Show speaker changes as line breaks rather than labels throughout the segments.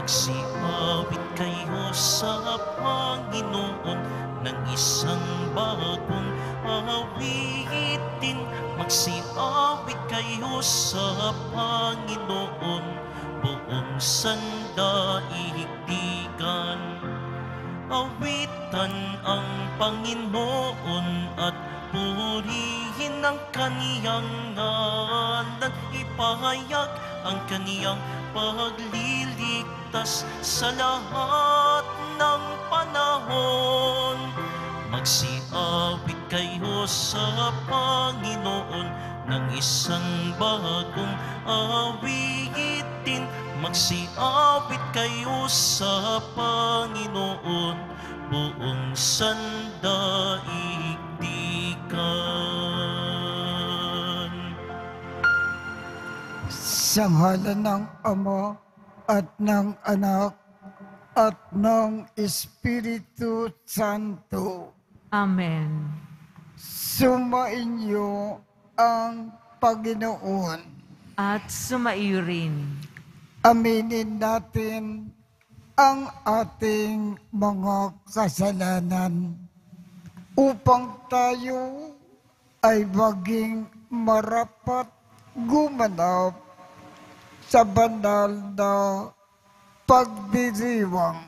Magsiawit kayo sa Panginoon ng isang bagong awitin. Magsiawit kayo sa Panginoon, buong sandaigdigan. Awitan ang Panginoon at purihin ang kaniyang ngalan. Ipahayag ang kaniyang pagliligtas sa lahat ng panahon. Magsiawit kayo sa Panginoon ng isang bagong awitin. Magsiawit kayo sa Panginoon, buong sandaigdigan.
Sa ngalan ng Ama at ng Anak at ng Espiritu Santo.
Amen.
Sumainyo ang Panginoon.
At sumaiyo rin.
Aminin natin ang ating mga kasalanan upang tayo ay maging marapat gumanap sa banal na pagdiriwang.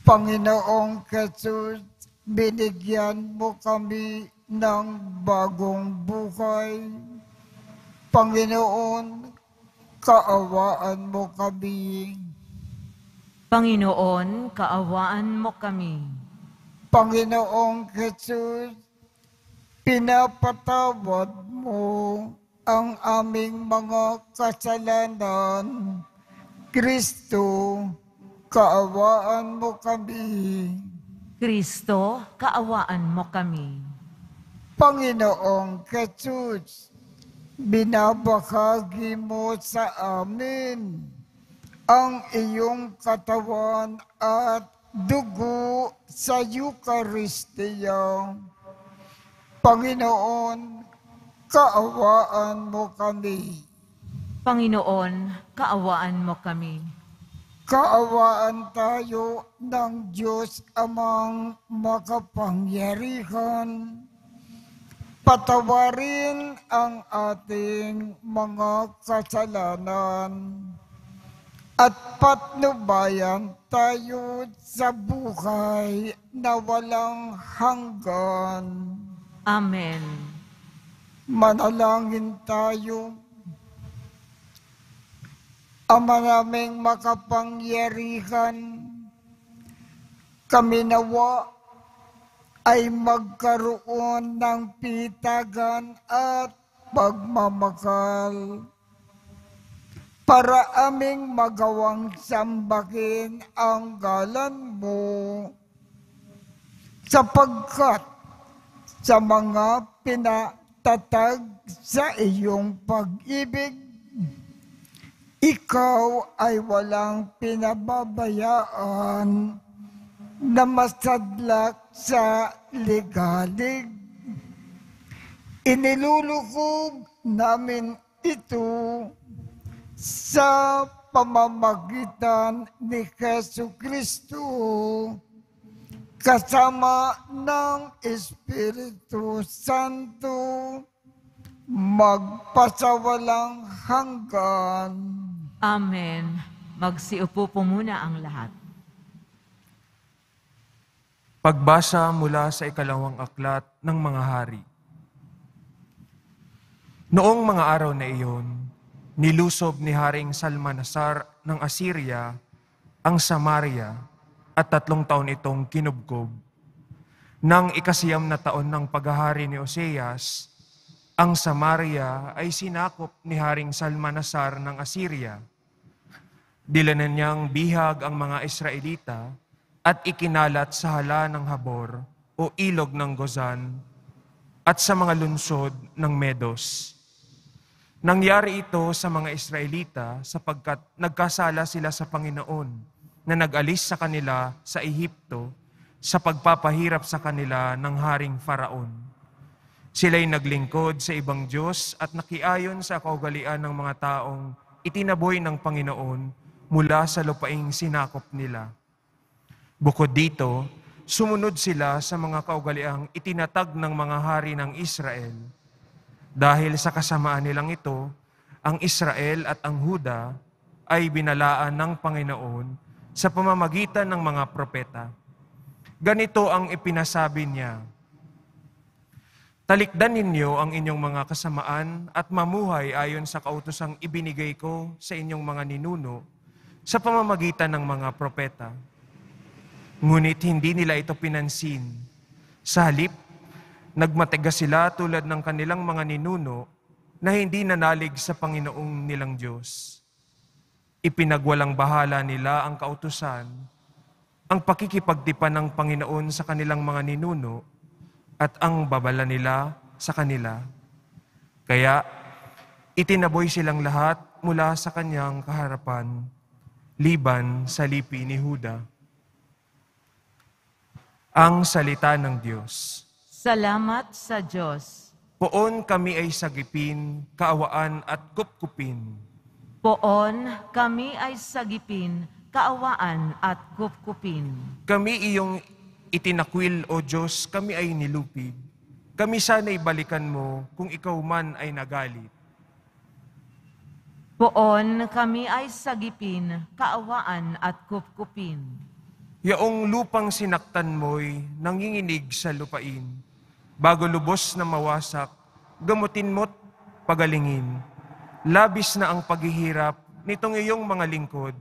Panginoong Jesus, binigyan mo kami ng bagong buhay. Panginoon, kaawaan mo kami.
Panginoon, kaawaan mo kami.
Panginoong Jesus, pinapatawad mo ang aming mga kasalanan. Kristo, kaawaan mo kami.
Kristo, kaawaan mo kami.
Panginoong Jesus, binabahagi mo sa amin ang iyong katawan at dugo sa Eucharistia. Panginoon, kaawaan mo kami.
Panginoon, kaawaan mo kami.
Kaawaan tayo ng Diyos Amang makapangyarihan. Patawarin ang ating mga kasalanan at patnubayan tayo sa buhay na walang hanggan.
Amen.
Manalangin tayo. Ama naming makapangyarihan, kami nawa ay magkaroon ng pitagan at pagmamahal para aming magawang sambahin ang ngalan mo, sapagkat sa mga pinatatag sa iyong pag-ibig, ikaw ay walang pinababayaan na masadlak sa ligalig. Inilulukog namin ito sa pamamagitan ni Jesucristo kasama ng Espiritu Santo magpasawalang hanggan.
Amen. Magsiupo po muna ang lahat.
Pagbasa mula sa ikalawang aklat ng mga hari. Noong mga araw na iyon, nilusob ni Haring Salmanasar ng Assyria ang Samaria at 3 taon itong kinubkob. Nang 9 na taon ng paghahari ni Oseas, ang Samaria ay sinakop ni Haring Salmanasar ng Assyria. Dilanan niyang bihag ang mga Israelita at ikinalat sa hala ng Habor o ilog ng Gozan at sa mga lunsod ng Medos. Nangyari ito sa mga Israelita sapagkat nagkasala sila sa Panginoon na nag-alis sa kanila sa Ehipto sa pagpapahirap sa kanila ng Haring Faraon. Sila'y naglingkod sa ibang Diyos at nakiayon sa kaugalian ng mga taong itinaboy ng Panginoon mula sa lupaing sinakop nila. Bukod dito, sumunod sila sa mga kaugaliang itinatag ng mga hari ng Israel. Dahil sa kasamaan nilang ito, ang Israel at ang Huda ay binalaan ng Panginoon sa pamamagitan ng mga propeta. Ganito ang ipinasabi niya, "Talikdan ninyo ang inyong mga kasamaan at mamuhay ayon sa kautosang ibinigay ko sa inyong mga ninuno sa pamamagitan ng mga propeta." Ngunit hindi nila ito pinansin. Sa halip, nagmatigas sila tulad ng kanilang mga ninuno na hindi nanalig sa Panginoong nilang Diyos. Ipinagwalang bahala nila ang kautusan, ang pakikipagtipan ng Panginoon sa kanilang mga ninuno, at ang babala nila sa kanila. Kaya, itinaboy silang lahat mula sa kanyang kaharapan, liban sa lipi ni Huda. Ang salita ng Diyos.
Salamat sa Diyos.
Poon kami ay sagipin, kaawaan at kupkupin.
Poon kami ay sagipin, kaawaan at kupkupin.
Kami iyong itinakwil, O Diyos, kami ay nilupig. Kami sana'y balikan mo kung ikaw man ay nagalit.
Poon kami ay sagipin, kaawaan at kupkupin.
Yaong lupang sinaktan mo'y nanginginig sa lupain. Bago lubos na mawasak, gamutin mo't pagalingin. Labis na ang paghihirap nitong iyong mga lingkod.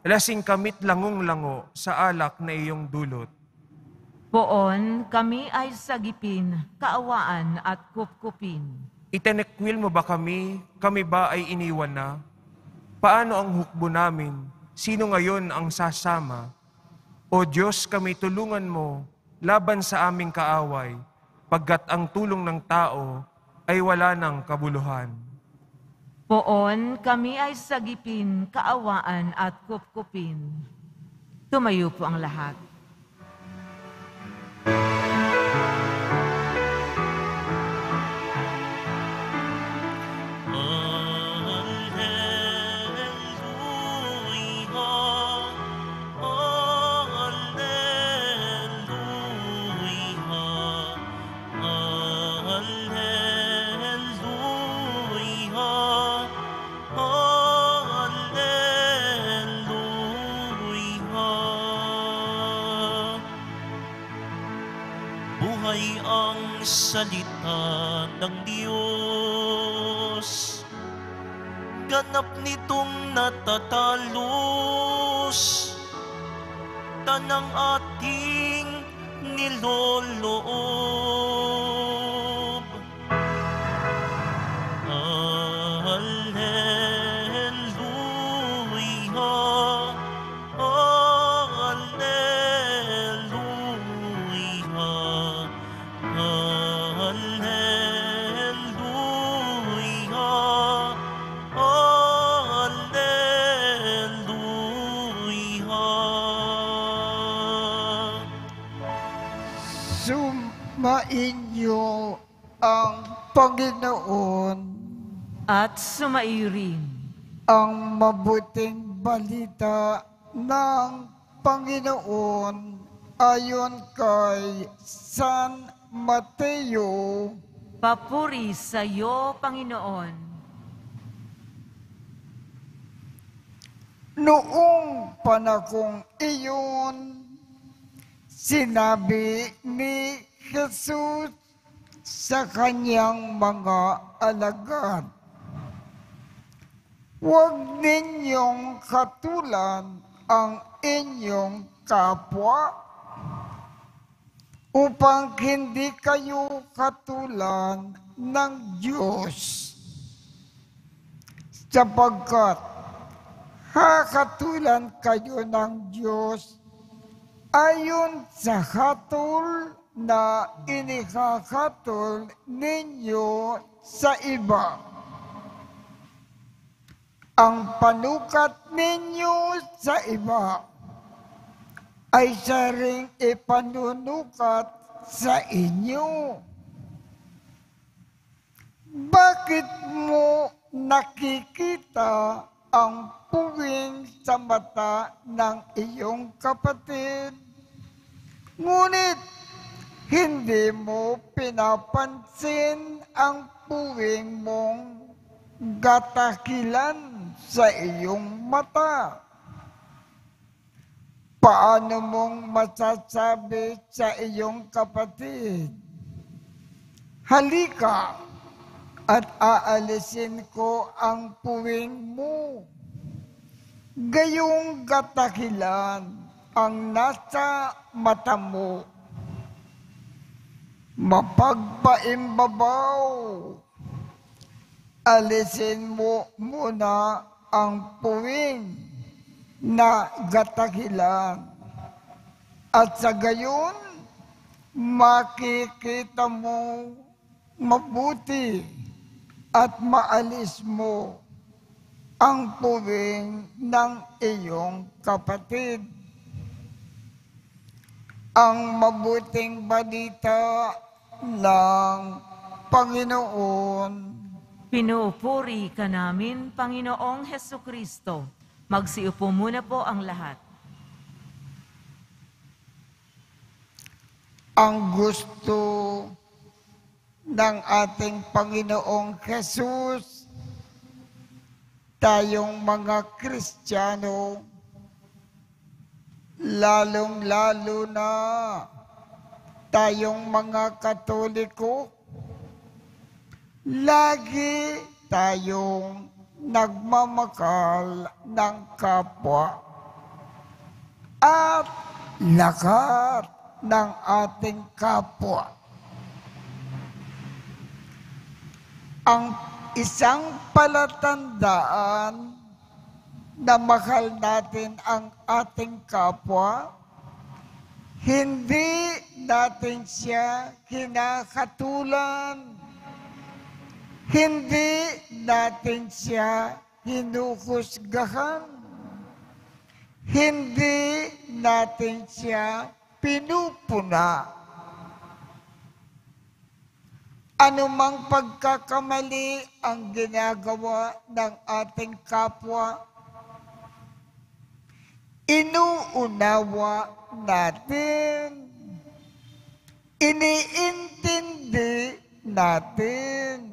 Lasing kamit langong-lango sa alak na iyong dulot.
Poon kami ay sagipin, kaawaan at kupkupin.
Itinakwil mo ba kami? Kami ba ay iniwan na? Paano ang hukbo namin? Sino ngayon ang sasama? O Diyos, kami tulungan mo laban sa aming kaaway, pagkat ang tulong ng tao ay wala ng kabuluhan.
Poon kami ay sagipin, kaawaan at kupkupin. Tumayo po ang lahat.
Buhay ang salita ng Diyos, ganap nitong natatalos, tanang ating niloloob. Alleluia,
Sumainyo ang Panginoon,
At sumairin
ang mabuting balita ng Panginoon ayon kay San Mateo.
papuri sa iyo, Panginoon.
Noong panahong iyon, sinabi ni Jesus sa kanyang mga alagad, "Huwag ninyong katulan ang inyong kapwa upang hindi kayo katulan ng Diyos, sapagkat hakatulan kayo ng Diyos ayon sa hatol na inikakatol ninyo sa iba. Ang panukat ninyo sa iba ay siya ring ipanunukat sa inyo. Bakit mo nakikita ang puwing sa mata ng iyong kapatid. Ngunit hindi mo pinapansin ang puwing mong gatakilan sa iyong mata. Paano mong masasabi sa iyong kapatid, halika at aalisin ko ang puwing mo? Gayong gatakilan ang nasa mata mo. Mapagpaimbabaw, alisin mo muna ang puwing na gatakilan. At sa gayon, makikita mo mabuti at maalis mo ang puwing ng iyong kapatid. Ang mabuting balita ng Panginoon.
Pinuupuri ka namin, Panginoong Hesukristo. Magsiupo muna po ang lahat.
Ang gusto ng ating Panginoong Jesus, tayong mga Kristiyano, lalong-lalo na tayong mga Katoliko, lagi tayong nagmamakal ng kapwa at lakat ng ating kapwa. Ang isang palatandaan na mahal natin ang ating kapwa, hindi natin siya kinakatulan, hindi natin siya hinuhusgahan, hindi natin siya pinupuna. Anumang pagkakamali ang ginagawa ng ating kapwa, inuunawa natin, iniintindi natin,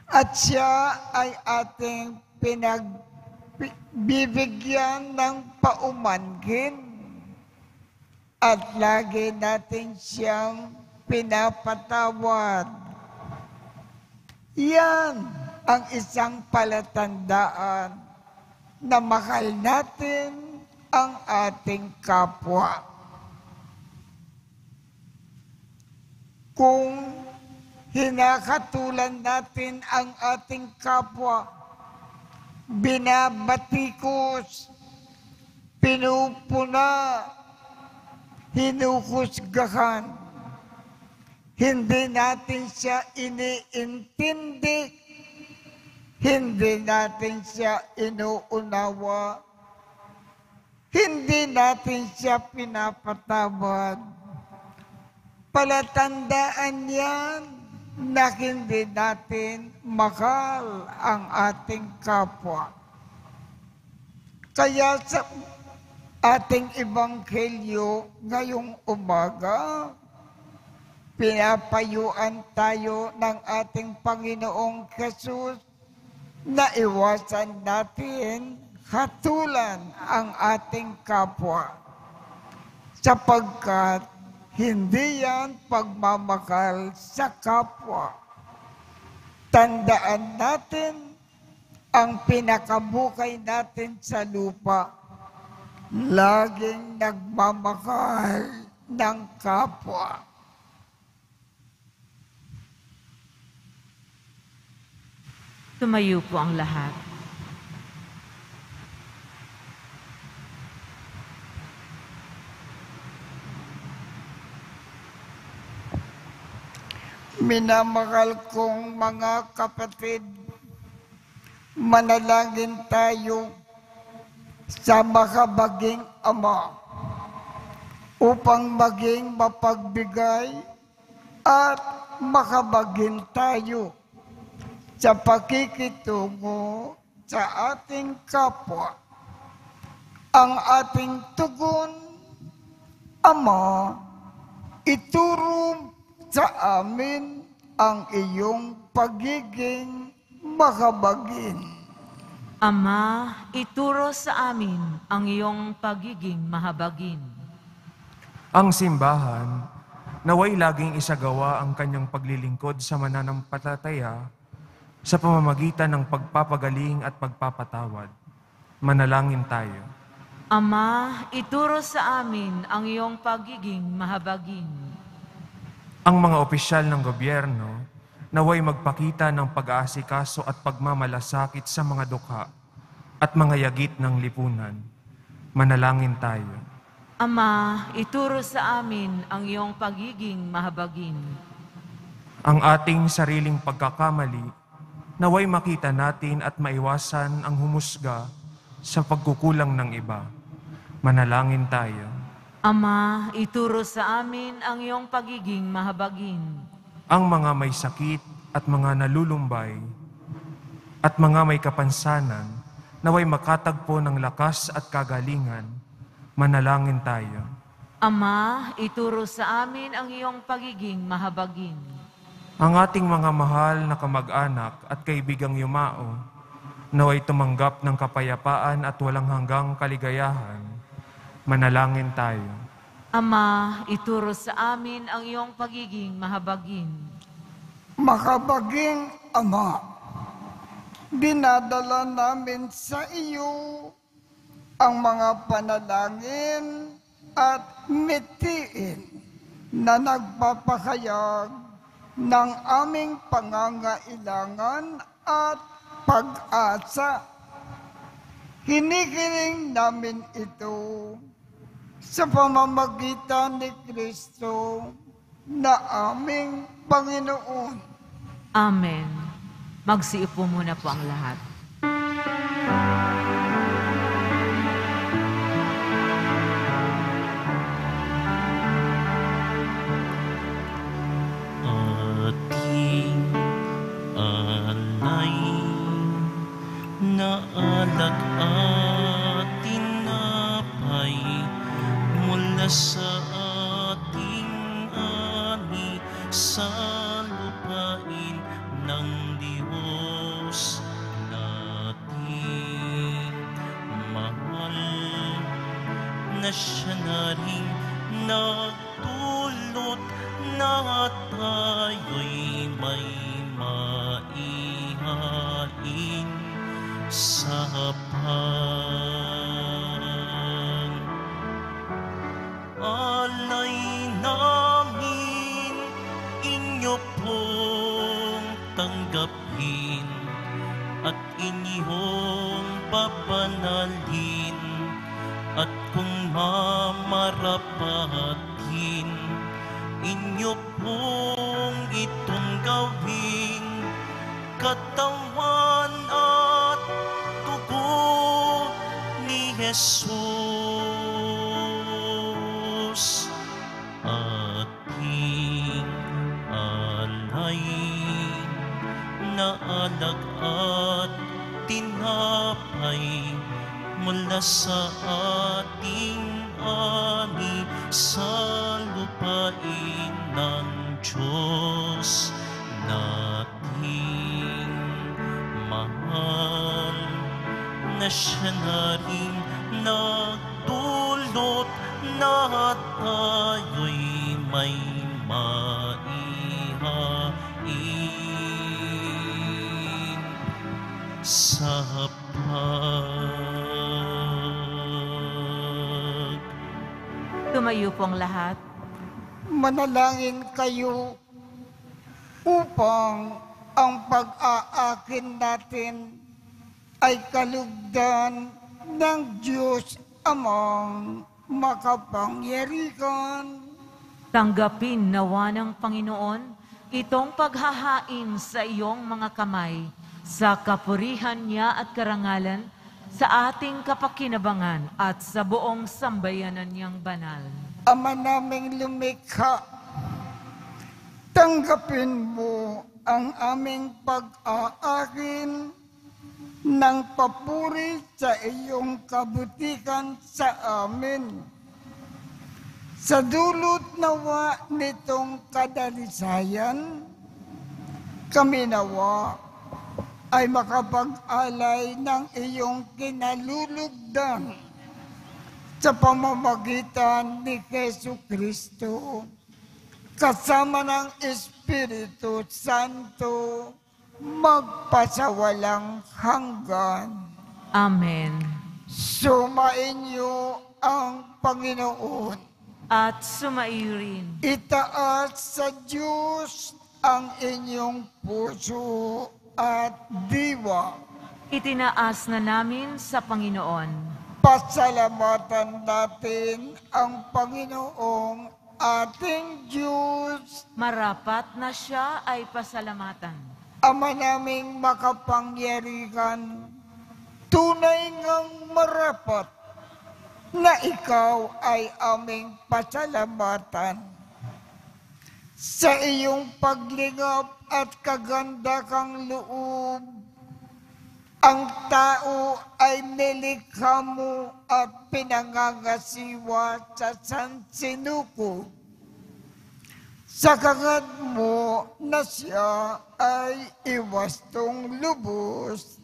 at siya ay ating pinagbibigyan ng paumanhin at lagi natin siyang pinapatawad. Yan ang isang palatandaan na mahal natin ang ating kapwa. Kung hinakatulan natin ang ating kapwa, binabatikos, pinupuna, hinuhusgahan, hindi natin siya iniintindi, hindi natin siya inuunawa, hindi natin siya pinapatawad. Palatandaan yan na hindi natin mahal ang ating kapwa. Kaya sa ating ebanghelyo ngayong umaga, pinapayuan tayo ng ating Panginoong Jesus na iwasan natin hatulan ang ating kapwa, sapagkat hindi yan pagmamahal sa kapwa. Tandaan natin ang pinakabukay natin sa lupa, laging nagmamahal ng kapwa.
Tumayo po ang lahat.
Minamahal kong mga kapatid, manalangin tayo sa makabaging Ama upang maging mapagbigay at makabagin tayo sa pakikitungo sa ating kapwa. Ang ating tugon, Ama, ituro sa amin ang iyong pagiging mahabagin.
Ama, ituro sa amin ang iyong pagiging mahabagin.
Ang simbahan, naway laging isagawa ang kanyang paglilingkod sa mananampalataya sa pamamagitan ng pagpapagaling at pagpapatawad. Manalangin tayo.
Ama, ituro sa amin ang iyong pagiging mahabagin.
Ang mga opisyal ng gobyerno, naway magpakita ng pag-aasikaso at pagmamalasakit sa mga dukha at mga yagit ng lipunan. Manalangin tayo.
Ama, ituro sa amin ang iyong pagiging mahabagin.
Ang ating sariling pagkakamali, naway makita natin at maiwasan ang humusga sa pagkukulang ng iba. Manalangin tayo.
Ama, ituro sa amin ang iyong pagiging mahabagin.
Ang mga may sakit at mga nalulumbay at mga may kapansanan, naway makatagpo ng lakas at kagalingan. Manalangin tayo.
Ama, ituro sa amin ang iyong pagiging mahabagin.
Ang ating mga mahal na kamag-anak at kaibigang yumao, naway tumanggap ng kapayapaan at walang hanggang kaligayahan. Manalangin tayo.
Ama, ituro sa amin ang iyong pagiging mahabagin.
Mahabaging Ama, dinadala namin sa iyo ang mga panalangin at mitiin na nagpapahayag ng aming pangangailangan at pag-asa. Hinihiling namin ito sa pamamagitan ni Kristo na aming Panginoon.
Amen. Magsiupo muna po ang lahat.
Ating alay na alak at tinapay mula sa ating ani sa lupain ng Diyos nating mahal, na siya na rin nagdulot na tayo'y may maihain sa alay namin, inyo pong tanggapin at inyong papanalhin, at kung mamarapatin, inyo pong itong gawing katawan at dugo ni Jesus. Ating alayin na alak at tinapay mula sa ating ani sa lupain ng Diyos nating mahal, na siya na rin nagdulot na tayo'y may maihain sa
Tumayo po ang lahat.
Manalangin kayo upang ang pag-aakin natin ay kalugdan ng Diyos Amang makapangyarihan.
Tanggapin nawa ng Panginoon itong paghahain sa iyong mga kamay sa kapurihan niya at karangalan, sa ating kapakinabangan at sa buong sambayanan niyang banal.
Ama naming lumikha, tanggapin mo ang aming pag-aakin ng papuri sa iyong kabutikan sa amin. Sa dulot nawa nitong kadalisayan, kami nawa ay makapag-alay ng iyong kinalulugdan sa pamamagitan ni Jesucristo, kasama ng Espiritu Santo, magpasawalang hanggan.
Amen.
Sumainyo ang Panginoon.
At sumairin.
Itaas sa Diyos ang inyong puso at diwa.
Itinaas na namin sa Panginoon.
Pasalamatan natin ang Panginoong ating Diyos.
Marapat na siya ay pasalamatan.
Ama naming makapangyarihan, tunay ngang marapat na ikaw ay aming pasalamatan. Sa iyong paglingap at kaganda kang loob, ang tao ay nilikha mo at pinangangasiwa sa sansinuko. Sa kagad mo na siya ay iwastong lubos,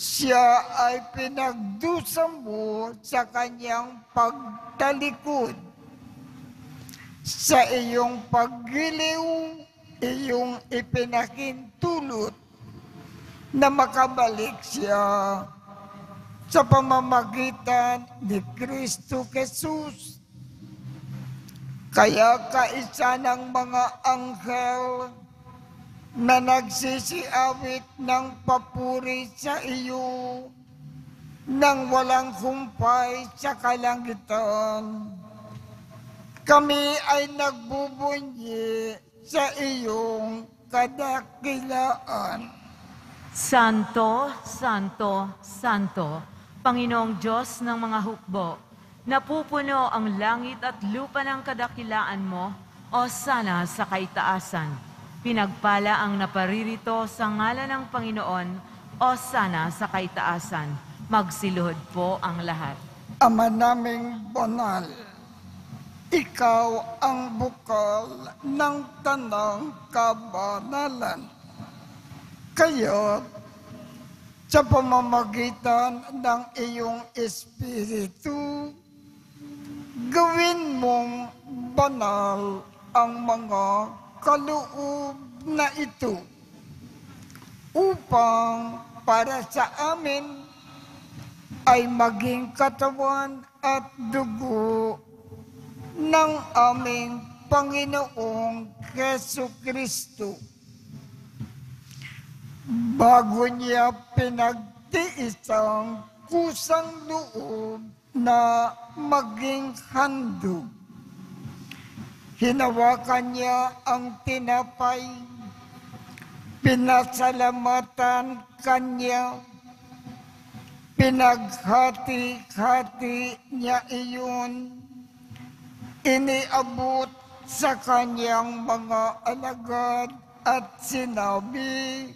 siya ay pinagdusa mo sa kanyang pagtalikod. Sa iyong paggiliw, iyong ipinakintulot na makabalik siya sa pamamagitan ni Kristo Jesus. Kaya kaisa ng mga anghel na nagsisiawit ng papuri sa iyo nang walang humpay sa kalangitan, kami ay nagbubunyi sa iyong kadakilaan.
Santo, Santo, Santo, Panginoong Diyos ng mga hukbo, napupuno ang langit at lupa ng kadakilaan mo, o sana sa kaitaasan. Pinagpala ang naparirito sa ngalan ng Panginoon, o sana sa kaitaasan. Magsiluhod po ang lahat.
Ama naming banal, ikaw ang bukal ng tanang kabanalan. Kaya sa pamamagitan ng iyong Espiritu, gawin mong banal ang mga kaloob na ito upang para sa amin ay maging katawan at dugo ng aming Panginoong Jesucristo. Bago niya pinagtiis ang kusang loob na maging handog, hinawakan niya ang tinapay, pinasalamatan kanya, pinaghati-hati niya iyon, iniabot sa kanyang mga alagad at sinabi,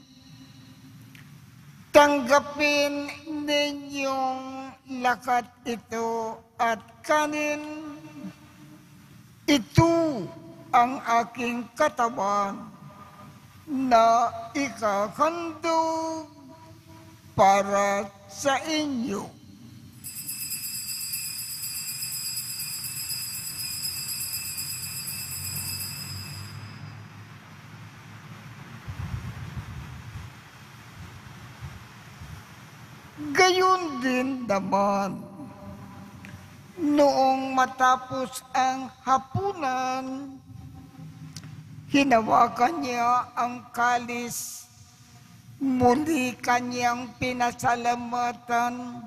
tanggapin ninyong lakat ito at kanin. Ito ang aking katawan na ikahandog para sa inyo. Gayon din naman, noong matapos ang hapunan, hinawakan niya ang kalis, muli kanyang pinasalamatan,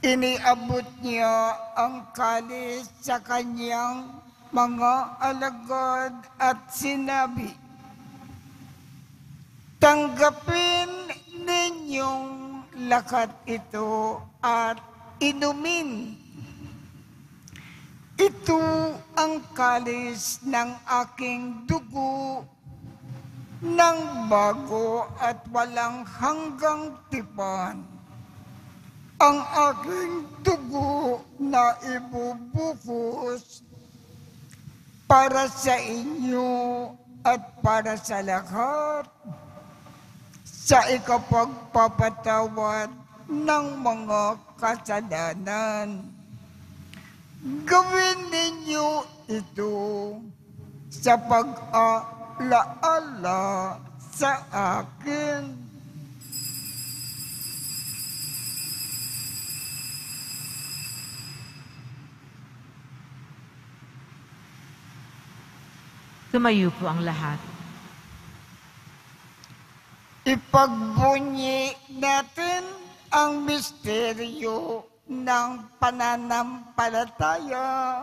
iniabot niya ang kalis sa kanyang mga alagad at sinabi, tanggapin ninyong lakat ito at inumin. Ito ang kalis ng aking dugo ng bago at walang hanggang tipan. Ang aking dugo na ibubuhos para sa inyo at para sa lahat sa ikapagpapatawad ng mga kasalanan. Gawin ninyo ito sa pag-alaala sa akin.
Tumayo po ang lahat.
Ipagbunyi natin ang misteryo ng pananampalataya.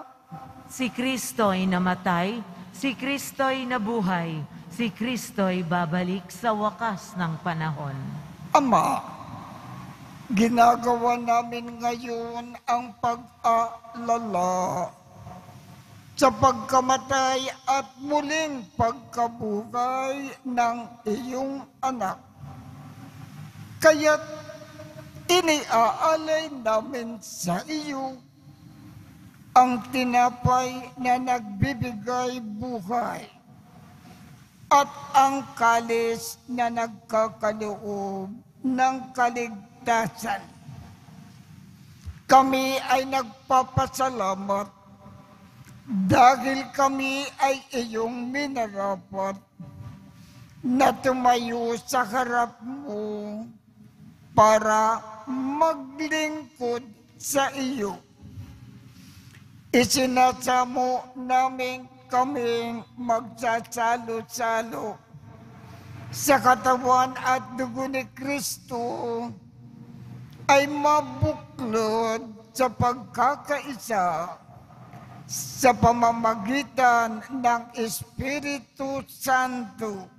Si Kristo'y namatay, si Kristo'y nabuhay, si Kristo'y babalik sa wakas ng panahon.
Ama, ginagawa namin ngayon ang pag-aalala sa pagkamatay at muling pagkabuhay ng iyong anak. Kaya't iniaalay namin sa iyo ang tinapay na nagbibigay buhay at ang kalis na nagkakaloob ng kaligtasan. Kami ay nagpapasalamat dahil kami ay iyong minarapat na tumayo sa harap mo para maglingkod sa iyo. Isinasamo namin kaming magsasalo-salo sa katawan at dugo ni Kristo ay mabuklod sa pagkakaisa sa pamamagitan ng Espiritu Santo.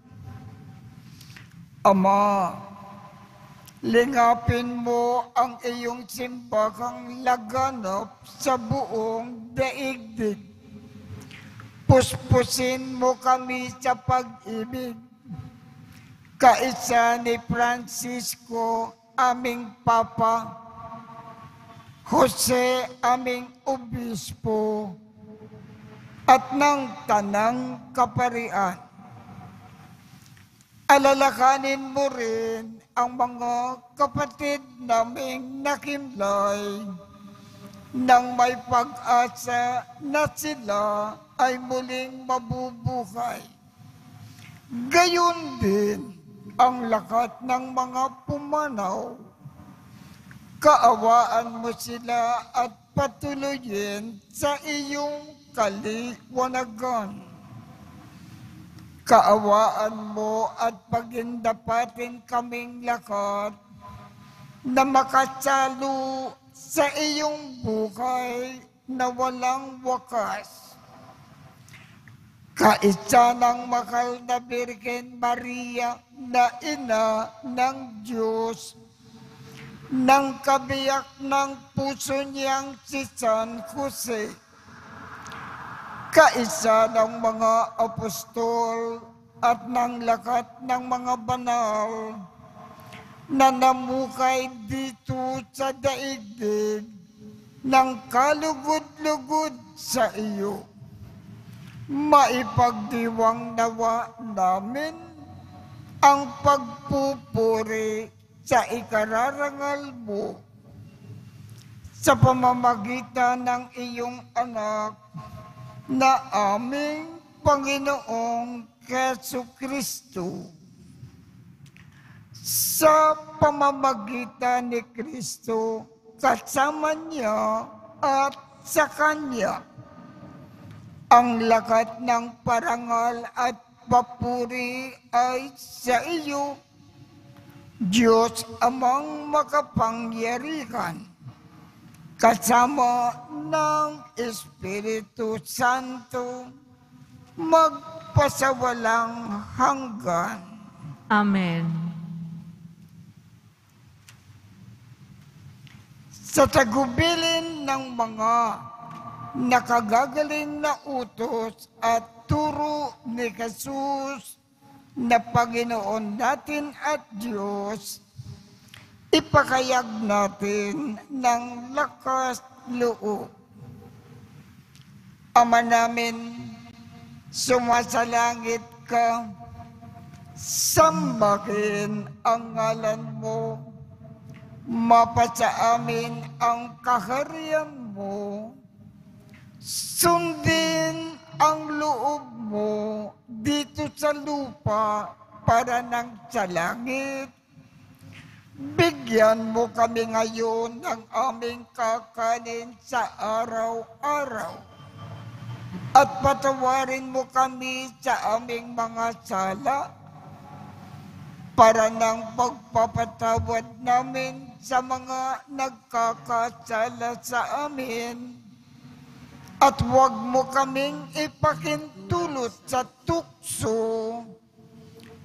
Ama, lingapin mo ang iyong simbahang laganap sa buong daigdig. Puspusin mo kami sa pag-ibig. Kaisa ni Francisco, aming Papa, Jose, aming Obispo, at ng Tanang Kaparian. Alalahanin mo rin ang mga kapatid naming nakimlay nang may pag-asa na sila ay muling mabubuhay. Gayon din ang lahat ng mga pumanaw. Kaawaan mo sila at patuloyin sa iyong kaliwanagan. Kaawaan mo at pagindapatin kaming lahat na makasalo sa iyong buhay na walang wakas. Kaisa ng mahal na Birhen Maria na ina ng Diyos, ng kabiyak ng puso niyang si San Jose, kaisa ng mga apostol at ng lahat ng mga banal na namukay dito sa daigdig ng kalugod-lugod sa iyo. Maipagdiwang nawa namin ang pagpupuri sa ikararangal mo sa pamamagitan ng iyong anak na aming Panginoong Jesucristo. Sa pamamagitan ni Kristo, kasama niya at sa Kanya, ang lahat ng parangal at papuri ay sa iyo, Diyos Amang makapangyarihan, kasama ng Espiritu Santo, magpasawalang hanggan.
Amen.
Sa tagubilin ng mga nakagagaling na utos at turo ni Jesus na Panginoon natin at Diyos, ipakayag natin ng lakas loob. Ama namin, sumasalangit ka, sambahin ang ngalan mo, mapasa amin ang kaharian mo, sundin ang loob mo dito sa lupa para nang sa langit. Bigyan mo kami ngayon ng aming kakanin sa araw-araw. At patawarin mo kami sa aming mga sala para ng pagpapatawad namin sa mga nagkakasala sa amin. At huwag mo kaming ipakintulot sa tukso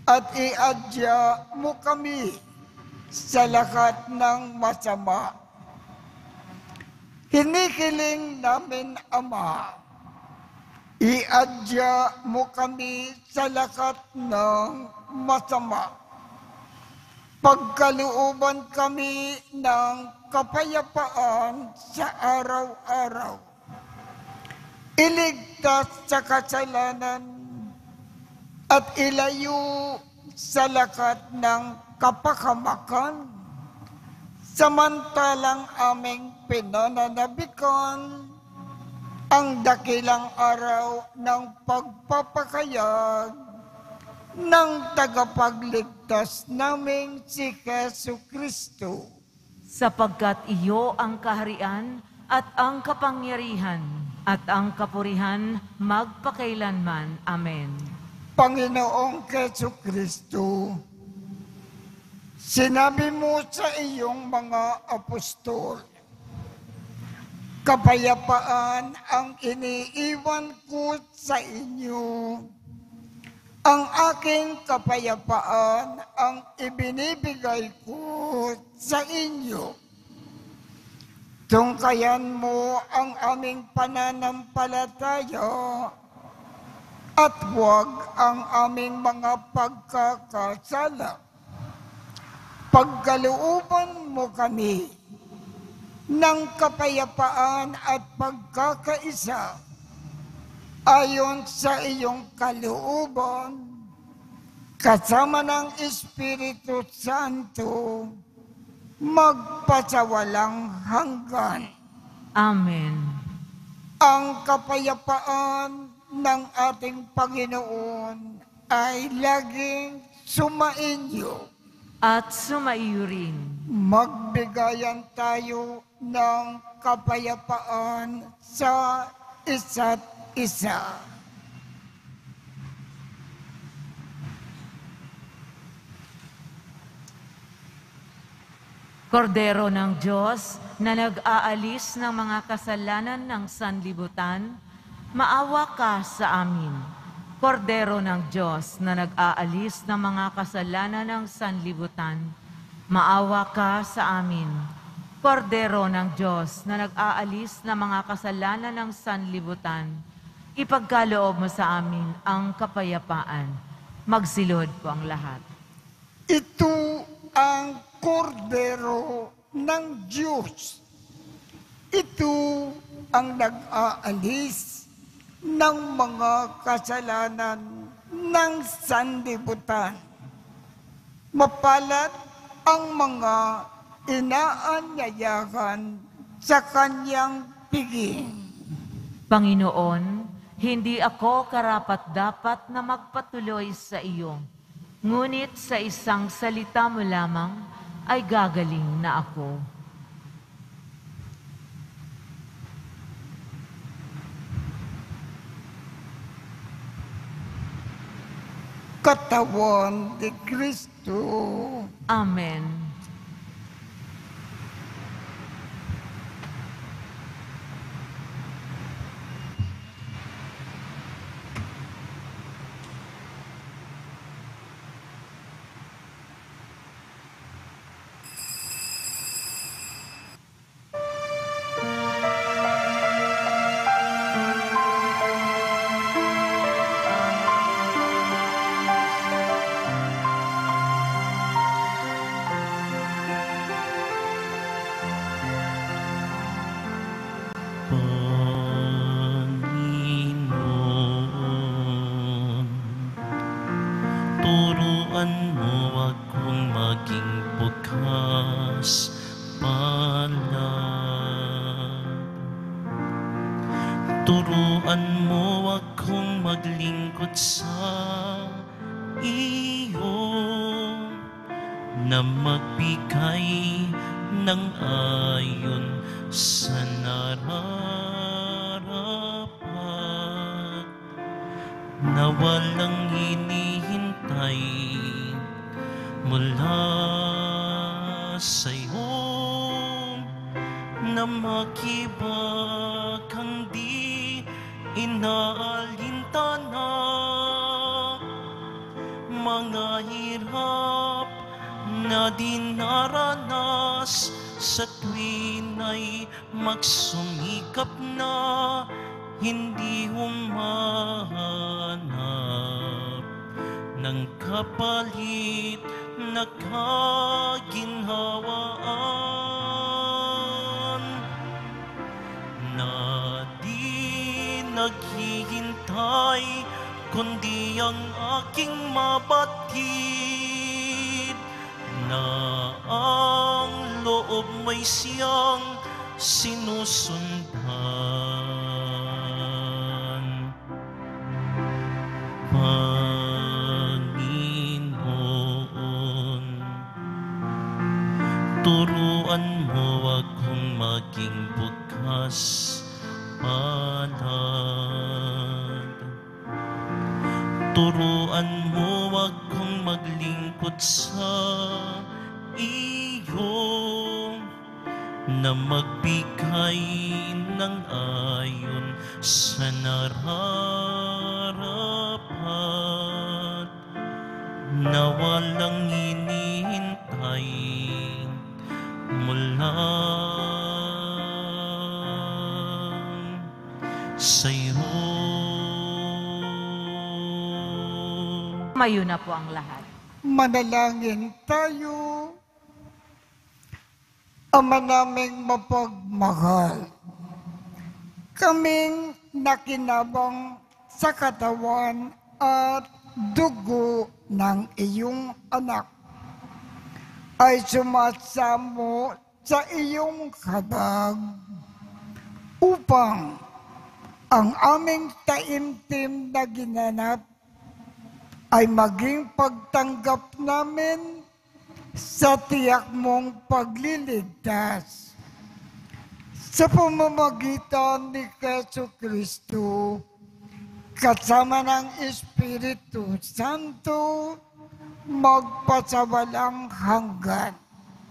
at iadya mo kami sa lahat ng masama. Hinihiling namin, Ama, iadya mo kami sa lahat ng masama. Pagkalooban kami ng kapayapaan sa araw-araw. Iligtas sa kasalanan at ilayo sa lahat ng kapahamakan, samantalang aming pinananabikan ang dakilang araw ng pagpapakayag ng tagapagligtas naming si Jesucristo.
Sapagkat iyo ang kaharian at ang kapangyarihan at ang kapurihan magpakailanman. Amen.
Panginoong Jesucristo, sinabi mo sa iyong mga apostol, kapayapaan ang iniiwan ko sa inyo. Ang aking kapayapaan ang ibinibigay ko sa inyo. Tungkayan mo ang aming pananampalataya at huwag ang aming mga pagkakasala. Pagkalooban mo kami ng kapayapaan at pagkakaisa ayon sa iyong kalooban, kasama ng Espiritu Santo, magpasawalang hanggan.
Amen.
Ang kapayapaan ng ating Panginoon ay laging sumainyo.
At sumaiyo rin.
Magbigayan tayo ng kapayapaan sa isa't isa.
Kordero ng Diyos na nag-aalis ng mga kasalanan ng sanlibutan, maawa ka sa amin. Kordero ng Diyos na nag-aalis ng mga kasalanan ng sanlibutan, maawa ka sa amin. Kordero ng Diyos na nag-aalis ng mga kasalanan ng sanlibutan, ipagkaloob mo sa amin ang kapayapaan. Magsilod po ang lahat.
Ito ang Kordero ng Diyos. Ito ang nag-aalis ng mga kasalanan ng sanlibutan. Mapalad ang mga inaanyayahan sa kanyang piging.
Panginoon, hindi ako karapat-dapat na magpatuloy sa iyo, ngunit sa isang salita mo lamang ay gagaling na ako.
Katawan ni Kristo.
Amen.
Turuan mo akong maglingkod sa iyo, na magbigay ng ayon sa nararapat, na walang hinihintay mula sa'yo, na makibag kang di inaalintana, mga hirap na dinaranas sa tuwin ay magsumikap na hindi humahanap ng kapalit na kaginhawaan, na di naghihintay kundi ang aking mabatid, na ang loob mo'y siyang sinusundan. Panginoon, turuan mo akong maging bukas palad. Turuan mo akong maglingkod sa iyo, na magbigay ng ayon sa nararapat, na walang hinihintay mula sa'yo.
Mayo na po ang lahat.
Manalangin tayo. Ama naming mapagmahal, kaming nakinabang sa katawan at dugo ng iyong anak ay sumasamo sa iyong habag upang ang aming taimtim na ginanap ay maging pagtanggap namin sa tiyak mong pagliligtas. Sa pamamagitan ni Jesucristo, kasama ng Espiritu Santo, magpasawalang hanggan.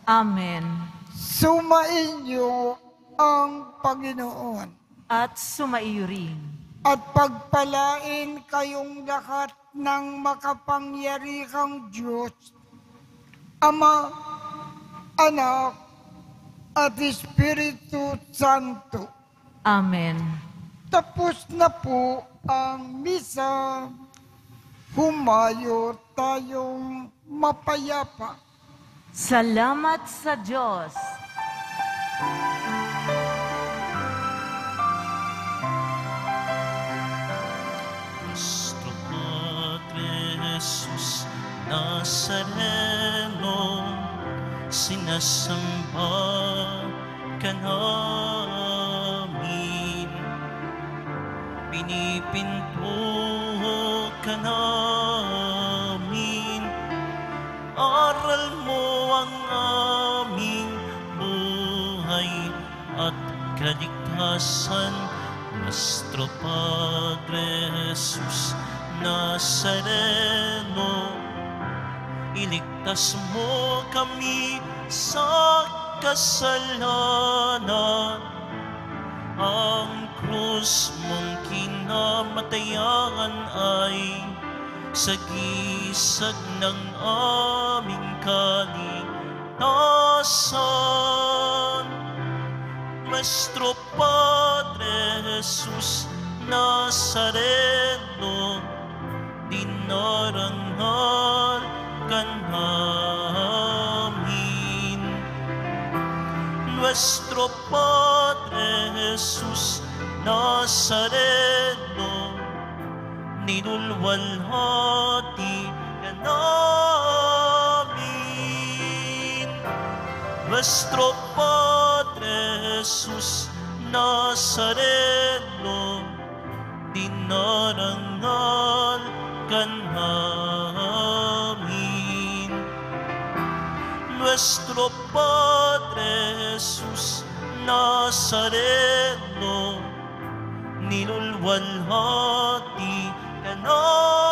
Amen.
Sumainyo ang Panginoon.
At sumaiyo rin.
At pagpalain kayong lahat ng makapangyarihang Diyos, Ama, Anak, at Espiritu Santo.
Amen.
Tapos na po ang misa. Humayo tayong mapayapa.
Salamat sa Diyos.
Nuestro Padre Jesus Nazareno, sinasamba ka namin, pinipinto ka namin, aral mo ang aming buhay at kaligtasan. Nuestro Padre Jesus Nazareno, iligtas mo kami sa kasalanan. Ang krus mong kinamatayan ay sagisag ng aming kaligtasan. Nuestro Padre Jesus Nazareno, dinarangal ka namin. Nuestro Padre Jesus Nazareno, nilulwalhati ka namin. Nuestro Padre Jesus Nazareno, dinarangal ka namin. Nuestro Padre Jesus Nazareno, nilulwalhati ka namin.